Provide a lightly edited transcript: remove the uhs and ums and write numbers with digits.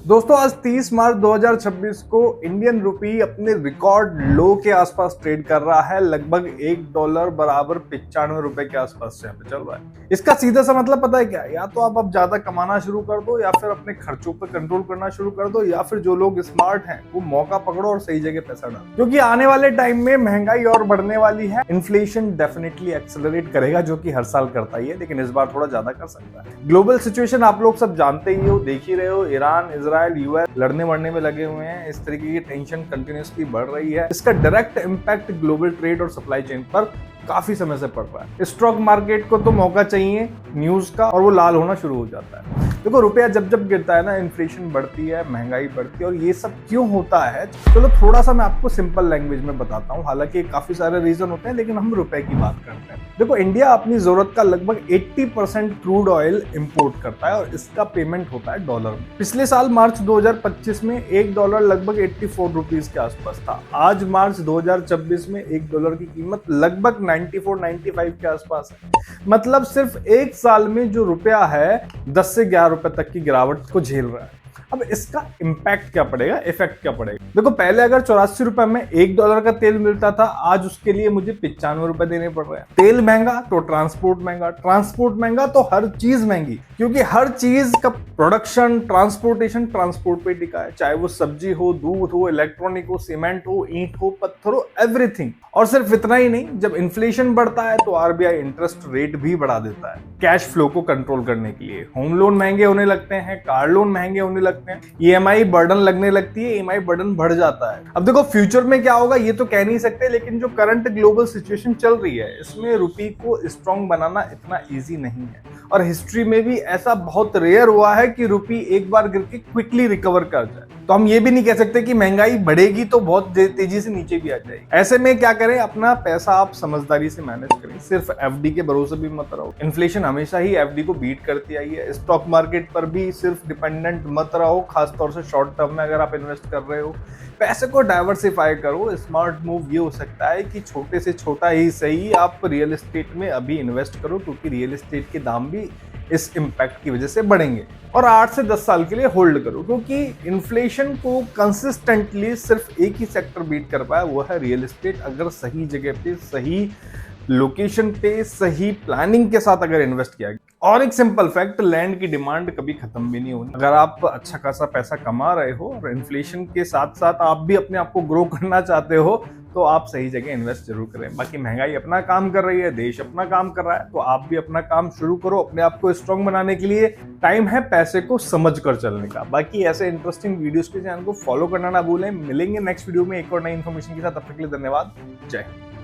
दोस्तों आज 30 मार्च 2026 को इंडियन रुपी अपने रिकॉर्ड लो के आसपास ट्रेड कर रहा है। लगभग $1 बराबर 95 रुपए के आसपास यहाँ पे चल रहा है। इसका सीधा सा मतलब पता है क्या? या तो आप अब ज्यादा कमाना शुरू कर दो, या फिर अपने खर्चों पर कंट्रोल करना शुरू कर दो, या फिर जो लोग स्मार्ट हैं वो मौका पकड़ो और सही जगह पैसा डालो, क्योंकि आने वाले टाइम में महंगाई और बढ़ने वाली है। इन्फ्लेशन डेफिनेटली एक्सेलरेट करेगा, जो कि हर साल करता ही है, लेकिन इस बार थोड़ा ज्यादा कर सकता है। ग्लोबल सिचुएशन आप लोग सब जानते ही हो, देख ही रहे हो। ईरान, इजराइल, यूएस लड़ने मरने में लगे हुए हैं। इस तरीके की टेंशन कंटिन्यूसली बढ़ रही है। इसका डायरेक्ट इंपैक्ट ग्लोबल ट्रेड और सप्लाई चेन पर काफी समय से पड़ रहा है। स्टॉक मार्केट को तो मौका चाहिए न्यूज का, और वो लाल होना शुरू हो जाता है। देखो, रुपया जब जब गिरता है ना, इन्फ्लेशन बढ़ती है, महंगाई बढ़ती है, और ये सब क्यों होता है चलो थोड़ा सा मैं आपको सिंपल लैंग्वेज में बताता हूँ। हालांकि काफी सारे रीजन होते हैं, लेकिन हम रुपए की बात करते हैं। देखो, इंडिया अपनी जरूरत का लगभग 80% क्रूड ऑयल इंपोर्ट करता है, और इसका पेमेंट होता है डॉलर में। पिछले साल मार्च 2025 में $1 लगभग 84 रुपीज के आसपास था। आज मार्च 2026 में $1 की कीमत लगभग 94-95 के आसपास है। मतलब सिर्फ एक साल में जो रुपया है 10 से 11 रुपए तक की गिरावट को झेल रहा है। अब इसका इंपैक्ट क्या पड़ेगा, इफेक्ट क्या पड़ेगा? देखो, पहले अगर 84 रुपए में $1 का तेल मिलता था, आज उसके लिए मुझे 95 रुपए देने पड़ रहे हैं। तेल महंगा तो ट्रांसपोर्ट महंगा, ट्रांसपोर्ट महंगा तो हर चीज महंगी, क्योंकि हर चीज का प्रोडक्शन, ट्रांसपोर्ट पे टिका है। चाहे वो सब्जी हो, दूध हो, इलेक्ट्रॉनिक हो, सीमेंट हो, ईंट हो, पत्थर हो, एवरीथिंग। और सिर्फ इतना ही नहीं, जब इन्फ्लेशन बढ़ता है तो आरबीआई इंटरेस्ट रेट भी बढ़ा देता है कैश फ्लो को कंट्रोल करने के लिए। होम लोन महंगे होने लगते हैं, कार लोन महंगे होने लगते हैं, ईएमआई बर्डन लगने लगती है, ईएमआई बर्डन बढ़ जाता है। अब देखो, फ्यूचर में क्या होगा ये तो कह नहीं सकते, लेकिन जो करंट ग्लोबल सिचुएशन चल रही है, इसमें रुपये को स्ट्रॉन्ग बनाना इतना ईजी नहीं है। और हिस्ट्री में भी ऐसा बहुत रेयर हुआ है कि रुपये एक बार गिर के क्विकली रिकवर कर जाए। तो हम ये भी नहीं कह सकते कि महंगाई बढ़ेगी तो बहुत तेजी से नीचे भी आ जाएगी। ऐसे में क्या करें, अपना पैसा आप समझदारी से मैनेज करें। सिर्फ एफडी के भरोसे भी मत रहो। इन्फ्लेशन हमेशा ही एफडी को बीट करती आई है। स्टॉक मार्केट पर भी सिर्फ डिपेंडेंट मत रहो, खासतौर से शॉर्ट टर्म में अगर आप इन्वेस्ट कर रहे हो। पैसे को डाइवर्सिफाई करो। स्मार्ट मूव ये हो सकता है कि छोटे से छोटा ही सही आप रियल एस्टेट में अभी इन्वेस्ट करो, क्योंकि रियल एस्टेट के दाम भी इस इम्पैक्ट की वजह से बढ़ेंगे। और 8 से 10 साल के लिए होल्ड करो, क्योंकि इन्फ्लेशन को कंसिस्टेंटली सिर्फ एक ही सेक्टर बीट कर पाया, वो है रियल एस्टेट। अगर सही जगह पे, सही लोकेशन पे, सही प्लानिंग के साथ अगर इन्वेस्ट किया गया। और एक सिंपल फैक्ट, लैंड की डिमांड कभी खत्म भी नहीं होनी। अगर आप अच्छा खासा पैसा कमा रहे हो और इन्फ्लेशन के साथ साथ आप भी अपने आप को ग्रो करना चाहते हो, तो आप सही जगह इन्वेस्ट जरूर करें। बाकी महंगाई अपना काम कर रही है, देश अपना काम कर रहा है, तो आप भी अपना काम शुरू करो। अपने आप को स्ट्रॉन्ग बनाने के लिए टाइम है पैसे को समझ कर चलने का। बाकी ऐसे इंटरेस्टिंग वीडियोस के चैनल को फॉलो करना ना भूलें। मिलेंगे नेक्स्ट वीडियो में एक और नई इन्फॉर्मेशन के साथ। तब तक के लिए धन्यवाद। जय हिंद।